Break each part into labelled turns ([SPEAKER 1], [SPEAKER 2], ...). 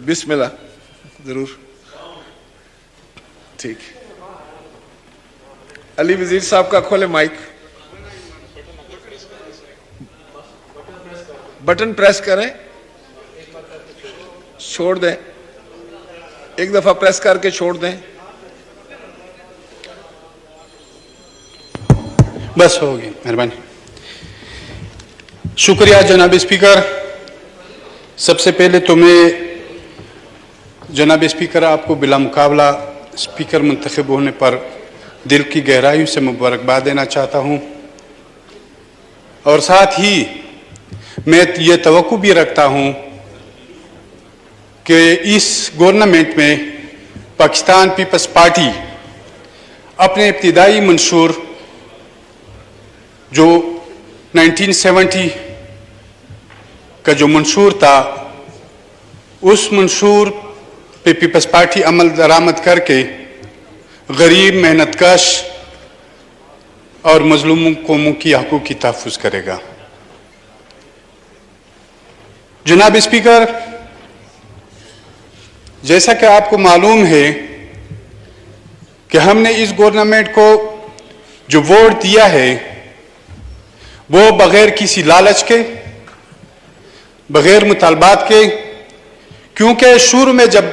[SPEAKER 1] بسم اللہ ضرور. ٹھیک, علی وزیر صاحب کا کھولے مائک, بٹن پریس کریں, چھوڑ دیں, ایک دفعہ پریس کر کے چھوڑ دیں.
[SPEAKER 2] بس ہوگی, مہربانی. شکریہ جناب اسپیکر. سب سے پہلے تو میں جناب اسپیکر آپ کو بلا مقابلہ اسپیکر منتخب ہونے پر دل کی گہرائیوں سے مبارکباد دینا چاہتا ہوں, اور ساتھ ہی میں یہ توقع بھی رکھتا ہوں کہ اس گورنمنٹ میں پاکستان پیپلز پارٹی اپنے ابتدائی منشور جو 1970 کا جو منشور تھا, اس منشور پہ پیپلز پارٹی عمل درآمد کر کے غریب, محنت کش اور مظلوم قوموں کی حقوق کی تحفظ کرے گا. جناب اسپیکر, جیسا کہ آپ کو معلوم ہے کہ ہم نے اس گورنمنٹ کو جو ووٹ دیا ہے وہ بغیر کسی لالچ کے, بغیر مطالبات کے, کیونکہ شروع میں جب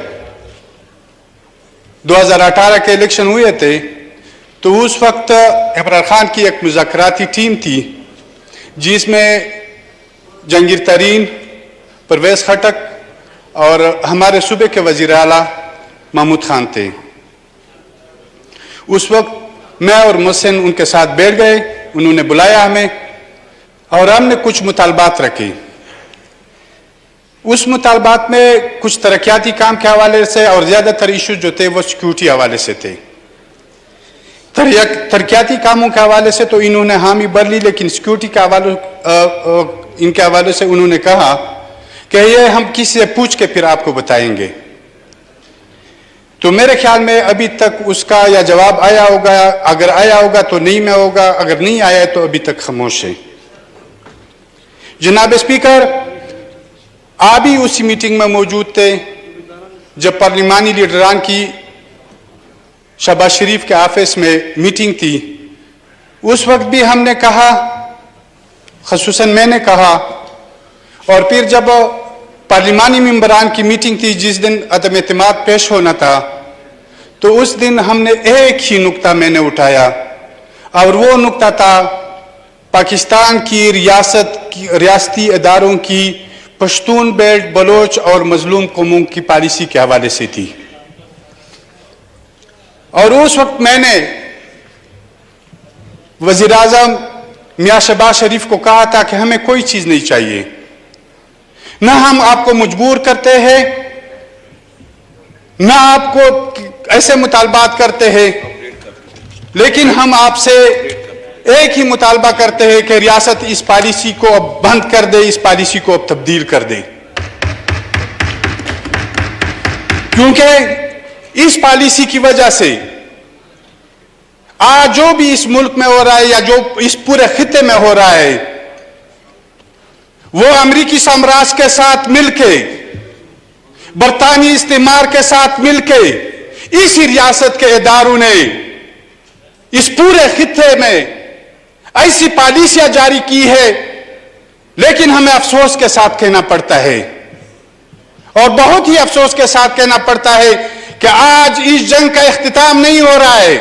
[SPEAKER 2] 2018 کے الیکشن ہوئے تھے تو اس وقت عمران خان کی ایک مذاکراتی ٹیم تھی جس میں جہانگیر ترین, پرویز خٹک اور ہمارے صوبے کے وزیر اعلیٰ محمود خان تھے. اس وقت میں اور محسن ان کے ساتھ بیٹھ گئے, انہوں نے بلایا ہمیں اور ہم نے کچھ مطالبات رکھے. اس مطالبات میں کچھ ترقیاتی کام کے حوالے سے اور زیادہ تر ایشو جو تھے وہ سیکیورٹی حوالے سے تھے. ترقیاتی کاموں کے حوالے سے تو انہوں نے حامی بھر لی, لیکن سیکیورٹی کے حوالے سے انہوں نے کہا کہ یہ ہم کسی سے پوچھ کے پھر آپ کو بتائیں گے. تو میرے خیال میں ابھی تک اس کا یا جواب آیا ہوگا, اگر آیا ہوگا تو نہیں میں ہوگا, اگر نہیں آیا تو ابھی تک خاموش ہے. جناب اسپیکر, آپ بھی اسی میٹنگ میں موجود تھے جب پارلیمانی لیڈران کی شہباز شریف کے آفس میں میٹنگ تھی. اس وقت بھی ہم نے کہا, خصوصاً میں نے کہا, اور پھر جب پارلیمانی ممبران کی میٹنگ تھی جس دن عدم اعتماد پیش ہونا تھا, تو اس دن ہم نے ایک ہی نقطہ میں نے اٹھایا, اور وہ نقطہ تھا پاکستان کی ریاستی اداروں کی پشتون بیلٹ, بلوچ اور مظلوم قوموں کی پالیسی کے حوالے سے تھی. اور اس وقت میں نے وزیر اعظم میاں شہباز شریف کو کہا تھا کہ ہمیں کوئی چیز نہیں چاہیے, نہ ہم آپ کو مجبور کرتے ہیں, نہ آپ کو ایسے مطالبات کرتے ہیں, لیکن ہم آپ سے ایک ہی مطالبہ کرتے ہیں کہ ریاست اس پالیسی کو اب بند کر دے, اس پالیسی کو اب تبدیل کر دے. کیونکہ اس پالیسی کی وجہ سے آج جو بھی اس ملک میں ہو رہا ہے یا جو اس پورے خطے میں ہو رہا ہے, وہ امریکی سامراج کے ساتھ مل کے, برطانوی استعمار کے ساتھ مل کے اسی ریاست کے اداروں نے اس پورے خطے میں ایسی پالیسیاں جاری کی ہے. لیکن ہمیں افسوس کے ساتھ کہنا پڑتا ہے, اور بہت ہی افسوس کے ساتھ کہنا پڑتا ہے کہ آج اس جنگ کا اختتام نہیں ہو رہا ہے.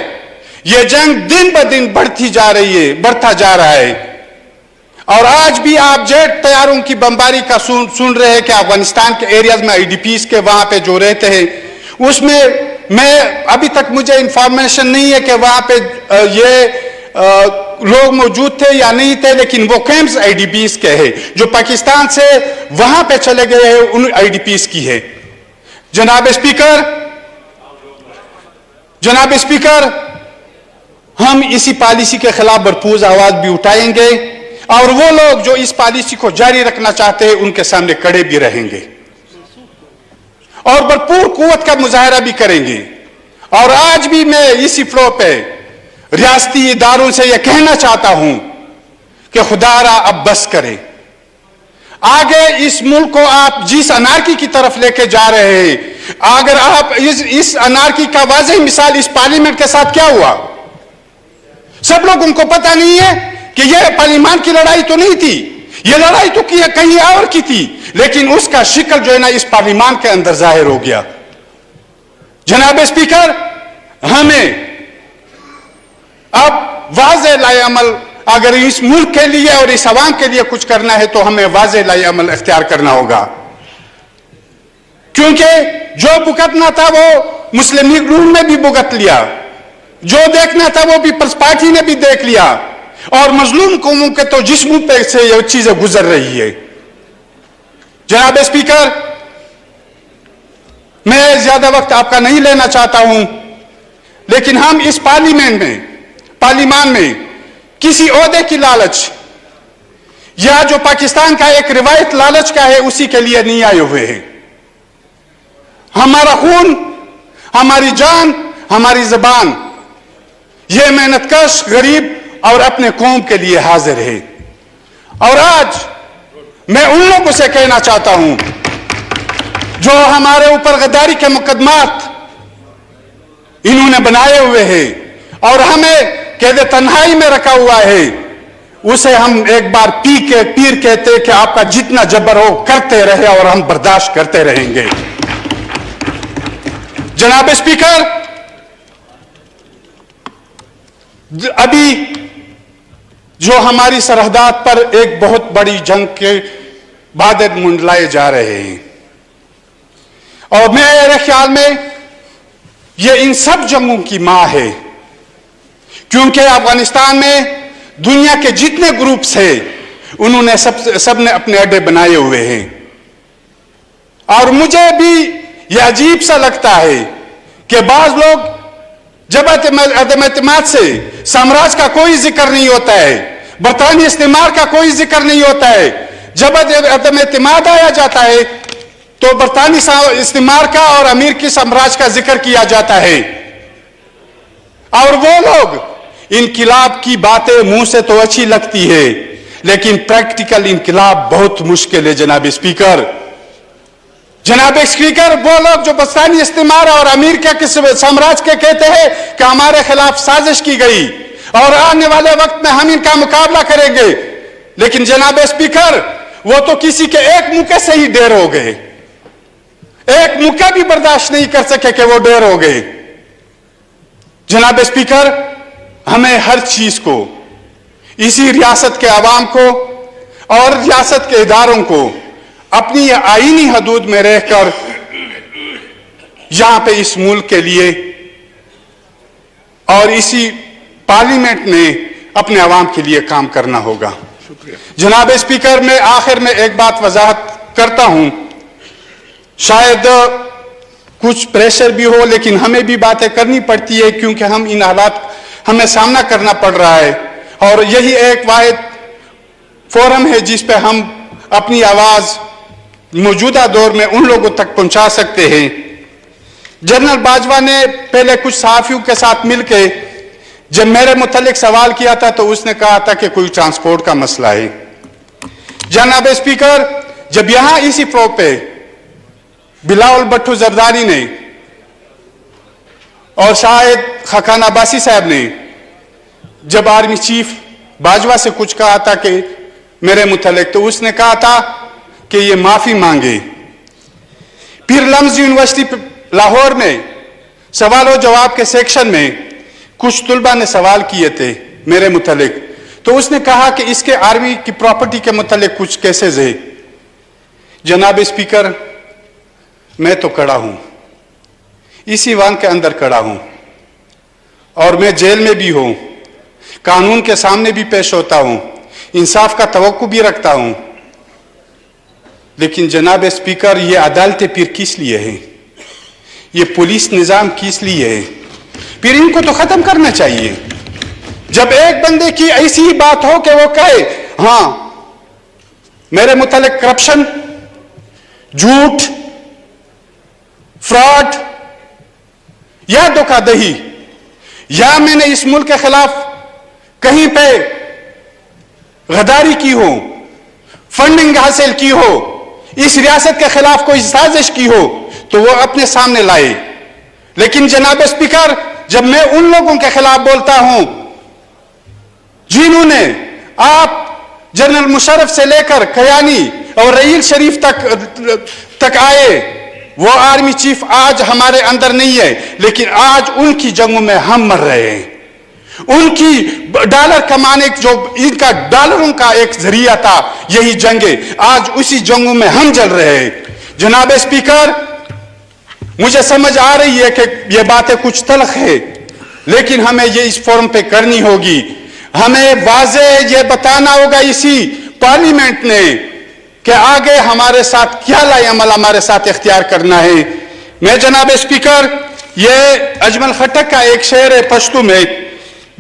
[SPEAKER 2] یہ جنگ دن بہ دن بڑھتا جا رہا ہے. اور آج بھی آپ جیٹ طیاروں کی بمباری کا سن رہے ہیں کہ افغانستان کے ایریاز میں IDPs کے وہاں پہ جو رہتے ہیں, اس میں ابھی تک مجھے انفارمیشن نہیں ہے کہ وہاں پہ یہ لوگ موجود تھے یا نہیں تھے, لیکن وہ کیمپس IDPs کے ہیں جو پاکستان سے وہاں پہ چلے گئے ہیں, ان IDPs کی ہے. جناب اسپیکر, ہم اسی پالیسی کے خلاف بھرپور آواز بھی اٹھائیں گے, اور وہ لوگ جو اس پالیسی کو جاری رکھنا چاہتے ہیں ان کے سامنے کھڑے بھی رہیں گے, اور بھرپور قوت کا مظاہرہ بھی کریں گے. اور آج بھی میں اسی فلور پہ ریاستی اداروں سے یہ کہنا چاہتا ہوں کہ خدا را اب بس کرے. آگے اس ملک کو آپ جس انارکی کی طرف لے کے جا رہے ہیں، اگر آپ اس انارکی کا واضح مثال اس پارلیمنٹ کے ساتھ کیا ہوا؟ سب لوگوں کو پتہ نہیں ہے کہ یہ پارلیمان کی لڑائی تو نہیں تھی، یہ لڑائی تو کہیں اور کی تھی، لیکن اس کا شکل جو ہے نا اس پارلیمان کے اندر ظاہر ہو گیا۔ جناب اسپیکر، ہمیں اب واضح لائے عمل، اگر اس ملک کے لیے اور اس عوام کے لیے کچھ کرنا ہے تو ہمیں واضح لائے عمل اختیار کرنا ہوگا، کیونکہ جو بھگتنا تھا وہ مسلم لیگ نون نے بھی بھگت لیا، جو دیکھنا تھا وہ پیپلز پارٹی نے بھی دیکھ لیا، اور مظلوم قوموں کے تو جسموں پہ سے یہ چیزیں گزر رہی ہے۔ جناب اسپیکر، میں زیادہ وقت آپ کا نہیں لینا چاہتا ہوں، لیکن ہم اس پارلیمان میں کسی عہدے کی لالچ یا جو پاکستان کا ایک روایت لالچ کا ہے اسی کے لیے نہیں آئے ہوئے ہیں۔ ہمارا خون، ہماری جان، ہماری زبان، یہ محنت کش، غریب اور اپنے قوم کے لیے حاضر ہے۔ اور آج میں ان لوگوں سے کہنا چاہتا ہوں جو ہمارے اوپر غداری کے مقدمات انہوں نے بنائے ہوئے ہیں اور ہمیں قید تنہائی میں رکھا ہوا ہے، اسے ہم ایک بار پیر کہتے کہ آپ کا جتنا جبر ہو کرتے رہے اور ہم برداشت کرتے رہیں گے۔ جناب اسپیکر، ابھی جو ہماری سرحدات پر ایک بہت بڑی جنگ کے بادل منڈلائے جا رہے ہیں، اور میرے خیال میں یہ ان سب جنگوں کی ماں ہے، کیونکہ افغانستان میں دنیا کے جتنے گروپس ہیں انہوں نے سب نے اپنے اڈے بنائے ہوئے ہیں، اور مجھے بھی یہ عجیب سا لگتا ہے کہ بعض لوگ جب عدم اعتماد سے سامراج کا کوئی ذکر نہیں ہوتا ہے، برطانوی استعمار کا کوئی ذکر نہیں ہوتا ہے، جب عدم اعتماد آیا جاتا ہے تو برطانوی استعمار کا اور امریکی سامراج کا ذکر کیا جاتا ہے، اور وہ لوگ انقلاب کی باتیں منہ سے تو اچھی لگتی ہے لیکن پریکٹیکل انقلاب بہت مشکل ہے۔ جناب اسپیکر، وہ لوگ جو برطانوی استعمار اور امریکہ کے سامراج کے کہتے ہیں کہ ہمارے خلاف سازش کی گئی اور آنے والے وقت میں ہم ان کا مقابلہ کریں گے، لیکن جناب اسپیکر وہ تو کسی کے ایک موقع سے ہی ڈیر ہو گئے، ایک موقع بھی برداشت نہیں کر سکے کہ وہ ڈیر ہو گئے۔ جناب اسپیکر، ہمیں ہر چیز کو، اسی ریاست کے عوام کو اور ریاست کے اداروں کو اپنی آئینی حدود میں رہ کر یہاں پہ اس ملک کے لیے اور اسی پارلیمنٹ میں اپنے عوام کے لیے کام کرنا ہوگا۔ جناب اسپیکر، میں آخر میں ایک بات وضاحت کرتا ہوں، شاید کچھ پریشر بھی ہو لیکن ہمیں بھی باتیں کرنی پڑتی ہے کیونکہ ان حالات ہمیں سامنا کرنا پڑ رہا ہے، اور یہی ایک واحد فورم ہے جس پہ ہم اپنی آواز موجودہ دور میں ان لوگوں تک پہنچا سکتے ہیں۔ جنرل باجوہ نے پہلے کچھ صحافیوں کے ساتھ مل کے جب میرے متعلق سوال کیا تھا تو اس نے کہا تھا کہ کوئی ٹرانسپورٹ کا مسئلہ ہے۔ جناب اسپیکر، جب یہاں اسی فلور پہ بلاول بھٹو زرداری نے اور شاہد خاقان عباسی صاحب نے جب آرمی چیف باجوہ سے کچھ کہا تھا کہ میرے متعلق، تو اس نے کہا تھا کہ یہ معافی مانگے۔ پیر لمز یونیورسٹی لاہور میں سوال و جواب کے سیکشن میں کچھ طلبہ نے سوال کیے تھے میرے متعلق، تو اس نے کہا کہ اس کے آرمی کی پراپرٹی کے متعلق کچھ کیسز ہے۔ جناب اسپیکر، میں تو کڑا ہوں، اسی وان کے اندر کڑا ہوں، اور میں جیل میں بھی ہوں، قانون کے سامنے بھی پیش ہوتا ہوں، انصاف کا توقع بھی رکھتا ہوں، لیکن جناب اسپیکر یہ عدالتیں پھر کس لیے ہیں؟ یہ پولیس نظام کس لیے ہے؟ پھر ان کو تو ختم کرنا چاہیے۔ جب ایک بندے کی ایسی بات ہو کہ وہ کہے ہاں میرے متعلق کرپشن، جھوٹ، فراڈ یا دھوکہ دہی، یا میں نے اس ملک کے خلاف کہیں پہ غداری کی ہو، فنڈنگ حاصل کی ہو, اس ریاست کے خلاف کوئی سازش کی ہو تو وہ اپنے سامنے لائے. لیکن جناب اسپیکر, جب میں ان لوگوں کے خلاف بولتا ہوں جنہوں نے آپ جنرل مشرف سے لے کر کیانی اور رحیل شریف تک آئے, وہ آرمی چیف آج ہمارے اندر نہیں ہے, لیکن آج ان کی جنگوں میں ہم مر رہے ہیں. ان کی ڈالر کمانے, جو ان کا ڈالروں کا ایک ذریعہ تھا, یہی جنگیں, آج اسی جنگوں میں ہم جل رہے ہیں. جناب اسپیکر, مجھے سمجھ آ رہی ہے کہ یہ باتیں کچھ تلخ ہے, لیکن ہمیں یہ اس فورم پہ کرنی ہوگی. ہمیں واضح یہ بتانا ہوگا اسی پارلیمنٹ نے کہ آگے ہمارے ساتھ کیا لائی عمل ہمارے ساتھ اختیار کرنا ہے. میں جناب اسپیکر, یہ اجمل خٹک کا ایک شعر ہے پشتو میں.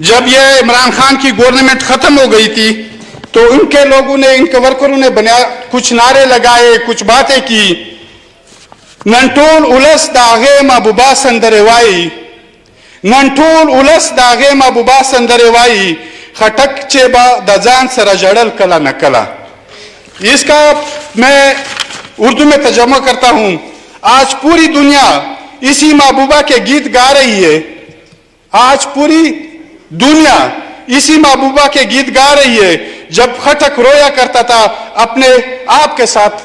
[SPEAKER 2] جب یہ عمران خان کی گورنمنٹ ختم ہو گئی تھی تو ان کے لوگوں نے, ان کے ورکروں نے کچھ نعرے لگائے, کچھ باتیں کی. ننٹول الس داغے محبوبہ سندروائی, ننٹول الس داغے محبوبہ سندروائی, خٹک چیبا دزان سرا جڑل کلا نکلا. اس کا میں اردو میں ترجمہ کرتا ہوں. آج پوری دنیا اسی محبوبہ کے گیت گا رہی ہے, آج پوری دنیا اسی محبوبہ کے گیت گا رہی ہے جب خٹک رویا کرتا تھا اپنے آپ کے ساتھ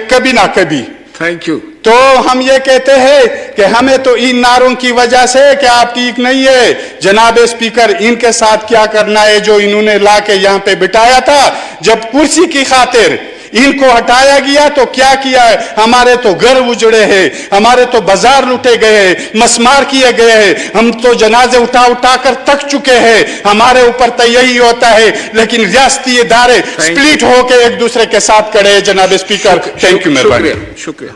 [SPEAKER 2] کبھی نہ کبھی.
[SPEAKER 1] Thank you.
[SPEAKER 2] تو ہم یہ کہتے ہیں کہ ہمیں تو ان نعروں کی وجہ سے کہ آپ ٹھیک نہیں ہے. جناب اسپیکر, ان کے ساتھ کیا کرنا ہے جو انہوں نے لا کے یہاں پہ بٹھایا تھا. جب کرسی کی خاطر ان کو ہٹایا گیا تو کیا کیا ہے, ہمارے تو گھر اجڑے ہیں, ہمارے تو بازار لوٹے گئے ہیں, مسمار کیے گئے ہیں, ہم تو جنازے اٹھا اٹھا کر تک چکے ہیں. ہمارے اوپر تو یہی ہوتا ہے, لیکن ریاستی ادارے سپلٹ ہو کے ایک دوسرے کے ساتھ کھڑے ہیں. جناب اسپیکر, تھینک یو, مہربانی.
[SPEAKER 1] شکریہ.